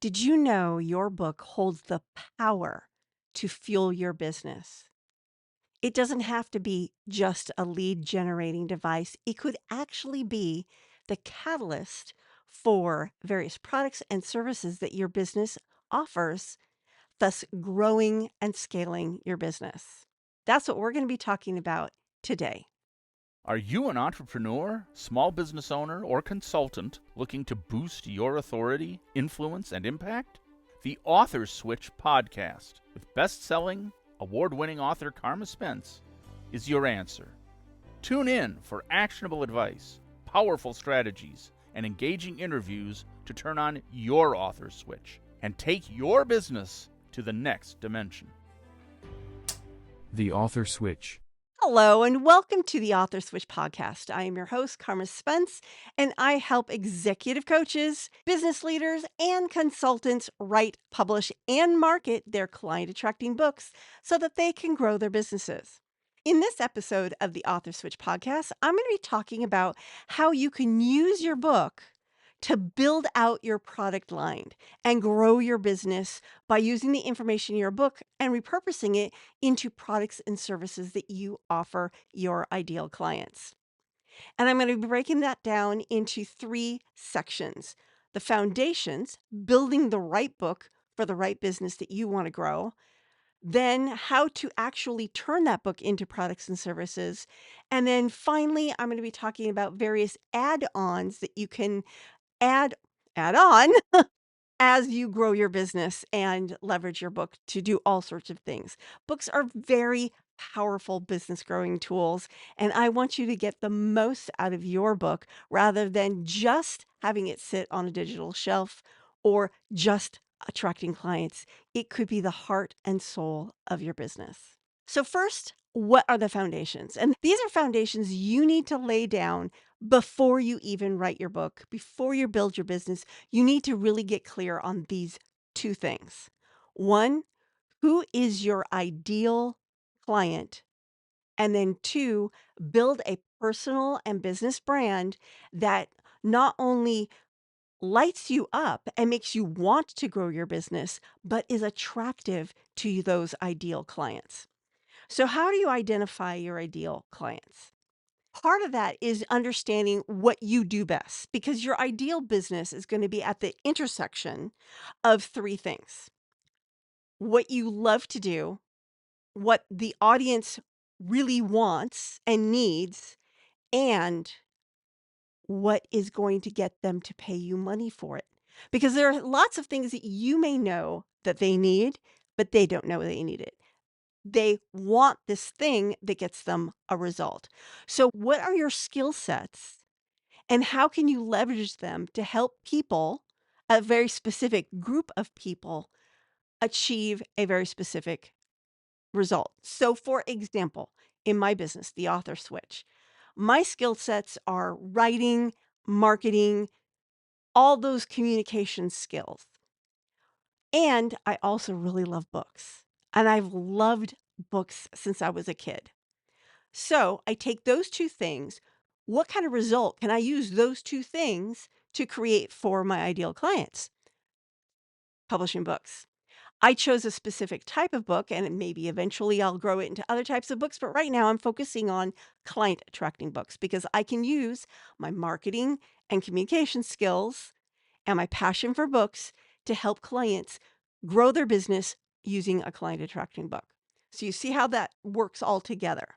Did you know your book holds the power to fuel your business? It doesn't have to be just a lead generating device. It could actually be the catalyst for various products and services that your business offers, thus growing and scaling your business. That's what we're going to be talking about today. Are you an entrepreneur, small business owner, or consultant looking to boost your authority, influence, and impact? The Author Switch podcast with best-selling, award-winning author Carma Spence is your answer. Tune in for actionable advice, powerful strategies, and engaging interviews to turn on your author switch and take your business to the next dimension. The Author Switch. Hello, and welcome to the Author Switch podcast. I am your host, Carma Spence, and I help executive coaches, business leaders, and consultants write, publish, and market their client attracting books so that they can grow their businesses. In this episode of the Author Switch podcast, I'm going to be talking about how you can use your book to build out your product line and grow your business by using the information in your book and repurposing it into products and services that you offer your ideal clients. And I'm going to be breaking that down into three sections: the foundations, building the right book for the right business that you want to grow, then how to actually turn that book into products and services. And then finally, I'm going to be talking about various add-ons that you can add add on as you grow your business and leverage your book to do all sorts of things. Books are very powerful business growing tools, and I want you to get the most out of your book rather than just having it sit on a digital shelf or just attracting clients. It could be the heart and soul of your business. So, first, what are the foundations? And these are foundations you need to lay down before you even write your book, before you build your business. You need to really get clear on these two things. One, who is your ideal client? And then two, build a personal and business brand that not only lights you up and makes you want to grow your business, but is attractive to those ideal clients. So, how do you identify your ideal clients? Part of that is understanding what you do best, because your ideal business is going to be at the intersection of three things: what you love to do, what the audience really wants and needs, and what is going to get them to pay you money for it. Because there are lots of things that you may know that they need, but they don't know they need it. They want this thing that gets them a result. So, what are your skill sets and how can you leverage them to help people, a very specific group of people, achieve a very specific result? So, for example, in my business, the Author Switch, my skill sets are writing, marketing, all those communication skills. And I also really love books. And I've loved books since I was a kid. So I take those two things. What kind of result can I use those two things to create for my ideal clients? Publishing books. I chose a specific type of book, and maybe eventually I'll grow it into other types of books. But right now I'm focusing on client attracting books because I can use my marketing and communication skills and my passion for books to help clients grow their business using a client attracting book. So you see how that works all together.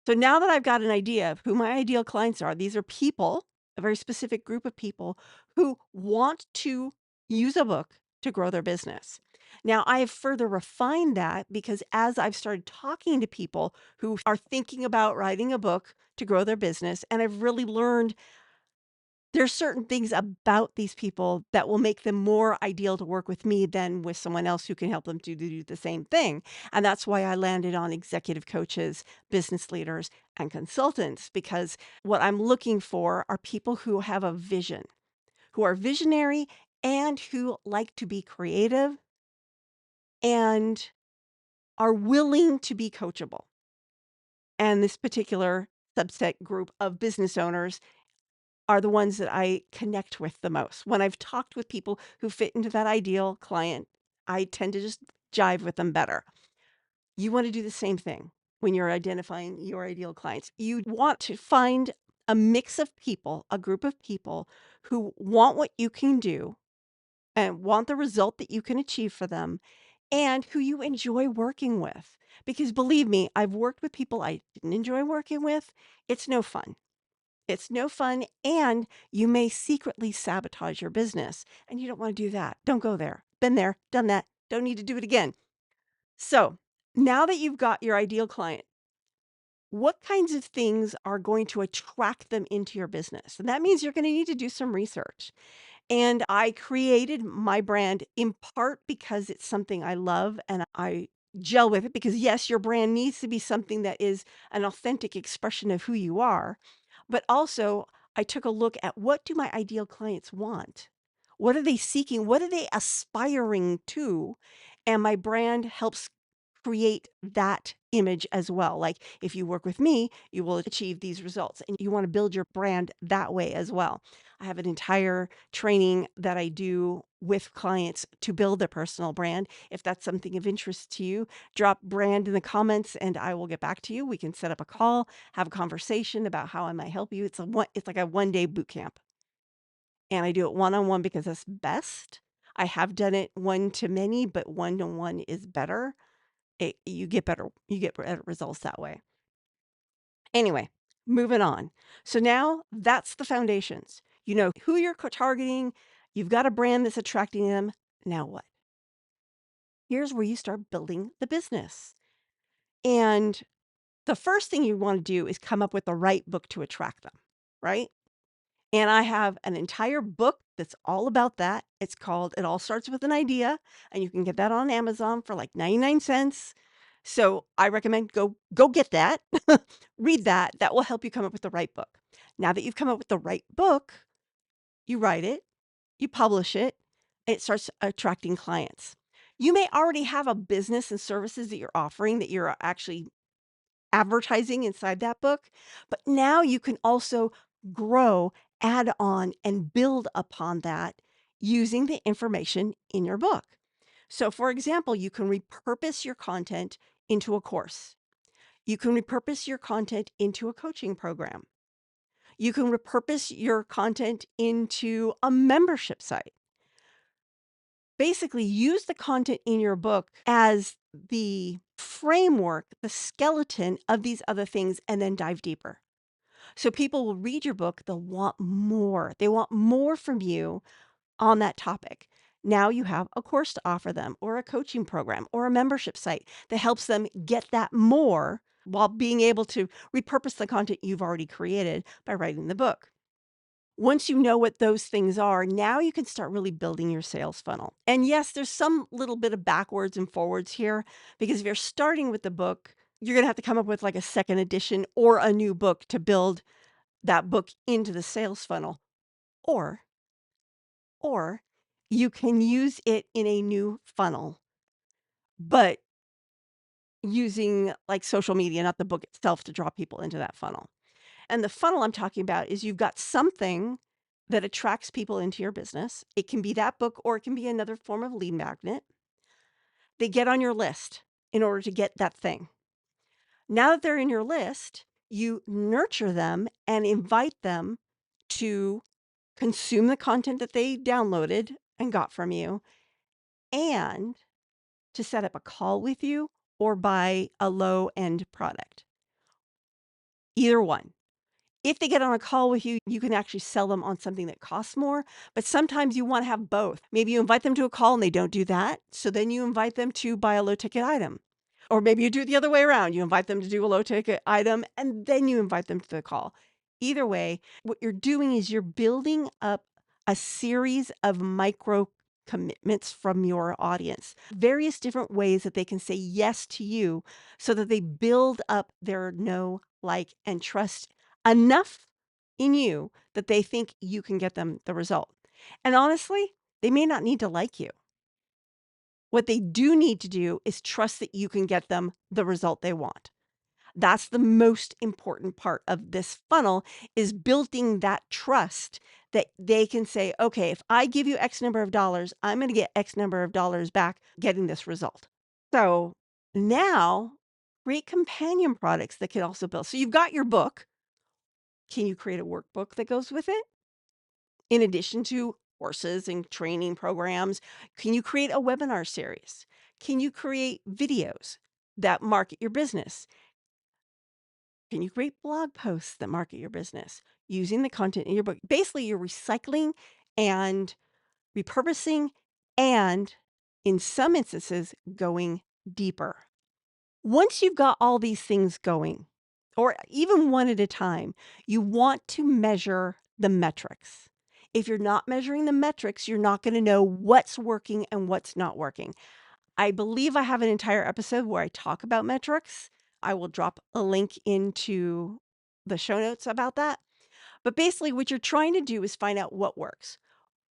So now that I've got an idea of who my ideal clients are, these are people, a very specific group of people who want to use a book to grow their business. Now, I have further refined that because as I've started talking to people who are thinking about writing a book to grow their business, and I've really learned there's certain things about these people that will make them more ideal to work with me than with someone else who can help them to do the same thing. And that's why I landed on executive coaches, business leaders, and consultants, because what I'm looking for are people who have a vision, who are visionary, and who like to be creative and are willing to be coachable. And this particular subset group of business owners are the ones that I connect with the most. When I've talked with people who fit into that ideal client, I tend to just jive with them better. You want to do the same thing when you're identifying your ideal clients. You want to find a mix of people, a group of people who want what you can do and want the result that you can achieve for them and who you enjoy working with. Because believe me, I've worked with people I didn't enjoy working with. It's no fun. It's no fun, and you may secretly sabotage your business, and you don't want to do that. Don't go there. Been there, done that. Don't need to do it again. So, now that you've got your ideal client, what kinds of things are going to attract them into your business? And that means you're going to need to do some research. And I created my brand in part because it's something I love and I gel with it because, yes, your brand needs to be something that is an authentic expression of who you are. But also, I took a look at what do my ideal clients want? What are they seeking? What are they aspiring to? And my brand helps create that image as well. Like if you work with me, you will achieve these results and you want to build your brand that way as well. I have an entire training that I do with clients to build their personal brand. If that's something of interest to you, drop brand in the comments and I will get back to you. We can set up a call, have a conversation about how I might help you. It's like a 1-day boot camp. And I do it one-on-one because that's best. I have done it one to many, but one-to-one is better. You get better results that way. Anyway, moving on. So now that's the foundations. You know who you're targeting. You've got a brand that's attracting them. Now what? Here's where you start building the business. And the first thing you want to do is come up with the right book to attract them, right? And I have an entire book that's all about that. It's called It All Starts with an Idea, and you can get that on Amazon for like 99 cents. So I recommend go get that. Read that. That will help you come up with the right book. Now that you've come up with the right book, you write it, you publish it, and it starts attracting clients. You may already have a business and services that you're offering that you're actually advertising inside that book, but now you can also grow, add on, and build upon that using the information in your book. So, for example, you can repurpose your content into a course. You can repurpose your content into a coaching program. You can repurpose your content into a membership site. Basically, use the content in your book as the framework, the skeleton of these other things, and then dive deeper. So people will read your book, they'll want more. They want more from you on that topic. Now you have a course to offer them, or a coaching program, or a membership site that helps them get that more while being able to repurpose the content you've already created by writing the book. Once you know what those things are, now you can start really building your sales funnel. And yes, there's some little bit of backwards and forwards here because if you're starting with the book, you're going to have to come up with like a second edition or a new book to build that book into the sales funnel. Or or you can use it in a new funnel, but using like social media, not the book itself to draw people into that funnel. And the funnel I'm talking about is you've got something that attracts people into your business. It can be that book or it can be another form of lead magnet. They get on your list in order to get that thing. Now that they're in your list, you nurture them and invite them to consume the content that they downloaded and got from you and to set up a call with you or buy a low end product. Either one. If they get on a call with you, you can actually sell them on something that costs more, but sometimes you want to have both. Maybe you invite them to a call and they don't do that. So then you invite them to buy a low ticket item. Or maybe you do it the other way around. You invite them to do a low ticket item and then you invite them to the call. Either way, what you're doing is you're building up a series of micro commitments from your audience, various different ways that they can say yes to you so that they build up their know, like, and trust enough in you that they think you can get them the result. And honestly, they may not need to like you. What they do need to do is trust that you can get them the result they want. That's the most important part of this funnel is building that trust that they can say, okay, if I give you X number of dollars, I'm going to get X number of dollars back getting this result. So now create companion products that can also build. So you've got your book. Can you create a workbook that goes with it? In addition to courses and training programs, can you create a webinar series? Can you create videos that market your business? Can you create blog posts that market your business using the content in your book? Basically, you're recycling and repurposing and, in some instances, going deeper. Once you've got all these things going, or even one at a time, you want to measure the metrics. If you're not measuring the metrics, you're not going to know what's working and what's not working. I believe I have an entire episode where I talk about metrics. I will drop a link into the show notes about that. But basically, what you're trying to do is find out what works.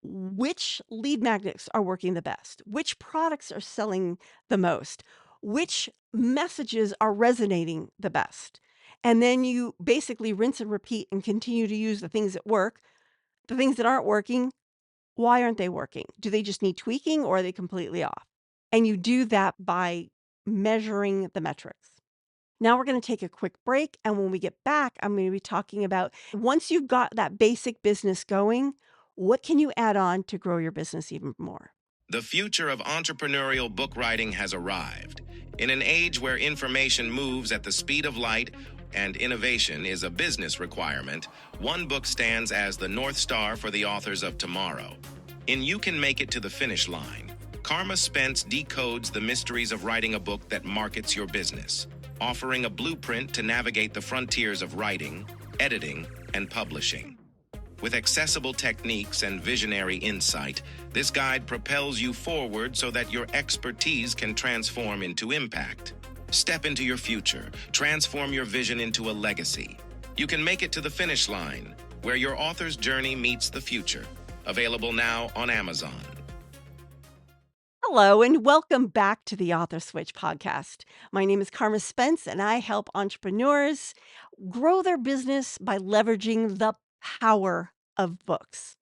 Which lead magnets are working the best? Which products are selling the most? Which messages are resonating the best? And then you basically rinse and repeat and continue to use the things that work. The things that aren't working, why aren't they working? Do they just need tweaking or are they completely off? And you do that by measuring the metrics. Now we're going to take a quick break. And when we get back, I'm going to be talking about once you've got that basic business going, what can you add on to grow your business even more? The future of entrepreneurial book writing has arrived. In an age where information moves at the speed of light and innovation is a business requirement, one book stands as the North Star for the authors of tomorrow. In You Can Make It to the Finish Line, Carma Spence decodes the mysteries of writing a book that markets your business, offering a blueprint to navigate the frontiers of writing, editing, and publishing. With accessible techniques and visionary insight, this guide propels you forward so that your expertise can transform into impact. Step into your future, transform your vision into a legacy. You can make it to the finish line, where your author's journey meets the future. Available now on Amazon. Hello, and welcome back to the Author Switch podcast. My name is Carma Spence, and I help entrepreneurs grow their business by leveraging the power of books.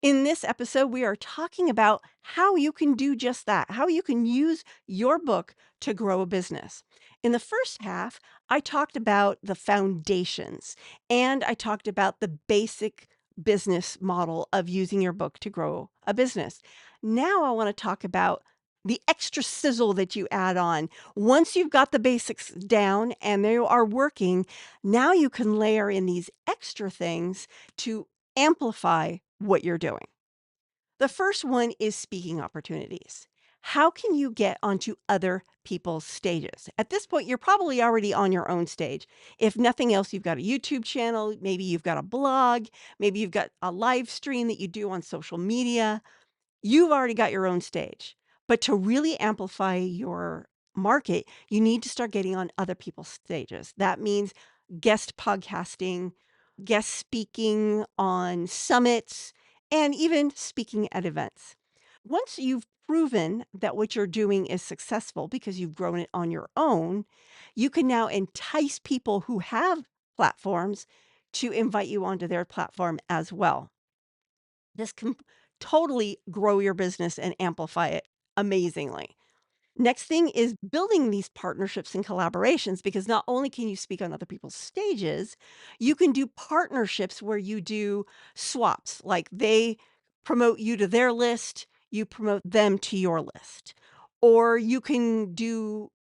In this episode, we are talking about how you can do just that, how you can use your book to grow a business. In the first half, I talked about the foundations and I talked about the basic business model of using your book to grow a business. Now I want to talk about the extra sizzle that you add on. Once you've got the basics down and they are working, now you can layer in these extra things to amplify what you're doing. The first one is speaking opportunities. How can you get onto other people's stages? At this point, you're probably already on your own stage. If nothing else, you've got a YouTube channel, maybe you've got a blog, maybe you've got a live stream that you do on social media. You've already got your own stage. But to really amplify your market, you need to start getting on other people's stages. That means guest podcasting, guest speaking on summits, and even speaking at events. Once you've proven that what you're doing is successful because you've grown it on your own, you can now entice people who have platforms to invite you onto their platform as well. This can totally grow your business and amplify it amazingly. Next thing is building these partnerships and collaborations because not only can you speak on other people's stages, you can do partnerships where you do swaps, like they promote you to their list, you promote them to your list. Or you can do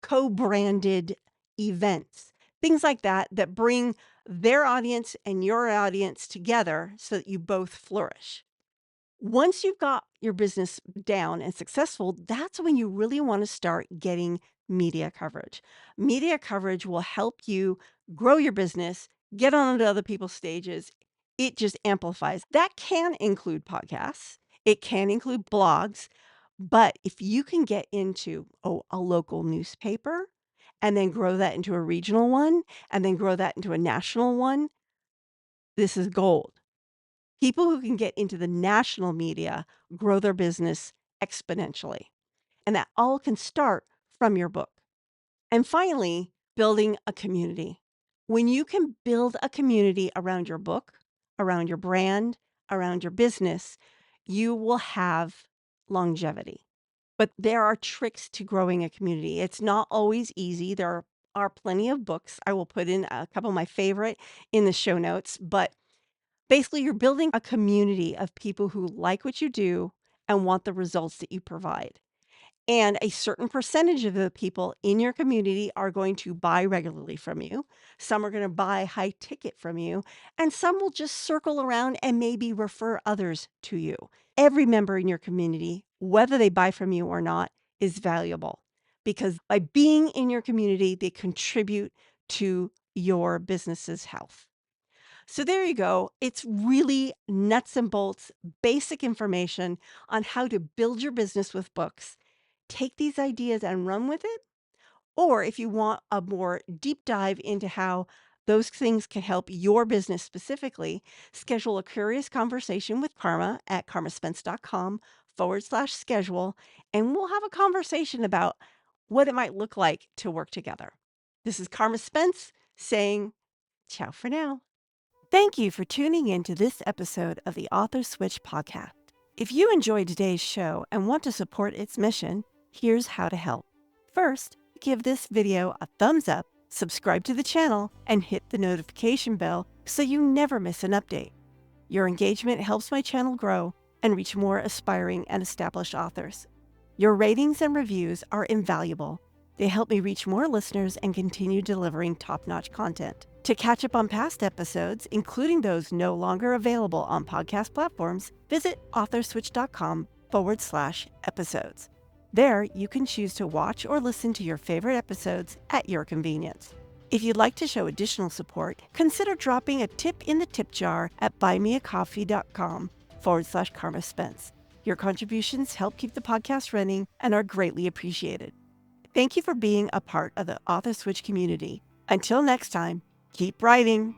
co-branded events, things like that that bring their audience and your audience together so that you both flourish. Once you've got your business down and successful, that's when you really want to start getting media coverage. Media coverage will help you grow your business, get onto other people's stages. It just amplifies. That can include podcasts, it can include blogs, but if you can get into a local newspaper and then grow that into a regional one and then grow that into a national one, this is gold. People who can get into the national media grow their business exponentially. And that all can start from your book. And finally, building a community. When you can build a community around your book, around your brand, around your business, you will have longevity. But there are tricks to growing a community. It's not always easy. There are plenty of books. I will put in a couple of my favorite in the show notes, but basically, you're building a community of people who like what you do and want the results that you provide. And a certain percentage of the people in your community are going to buy regularly from you. Some are going to buy high ticket from you, and some will just circle around and maybe refer others to you. Every member in your community, whether they buy from you or not, is valuable because by being in your community, they contribute to your business's health. So there you go. It's really nuts and bolts, basic information on how to build your business with books. Take these ideas and run with it. Or if you want a more deep dive into how those things can help your business specifically, schedule a curious conversation with Karma at karmaspence.com/schedule, and we'll have a conversation about what it might look like to work together. This is Karma Spence saying ciao for now. Thank you for tuning in to this episode of the Author Switch podcast. If you enjoyed today's show and want to support its mission, here's how to help. First, give this video a thumbs up, subscribe to the channel, and hit the notification bell so you never miss an update. Your engagement helps my channel grow and reach more aspiring and established authors. Your ratings and reviews are invaluable. They help me reach more listeners and continue delivering top-notch content. To catch up on past episodes, including those no longer available on podcast platforms, visit authorswitch.com/episodes. There, you can choose to watch or listen to your favorite episodes at your convenience. If you'd like to show additional support, consider dropping a tip in the tip jar at buymeacoffee.com/Carma Spence. Your contributions help keep the podcast running and are greatly appreciated. Thank you for being a part of the Author Switch community. Until next time, keep writing.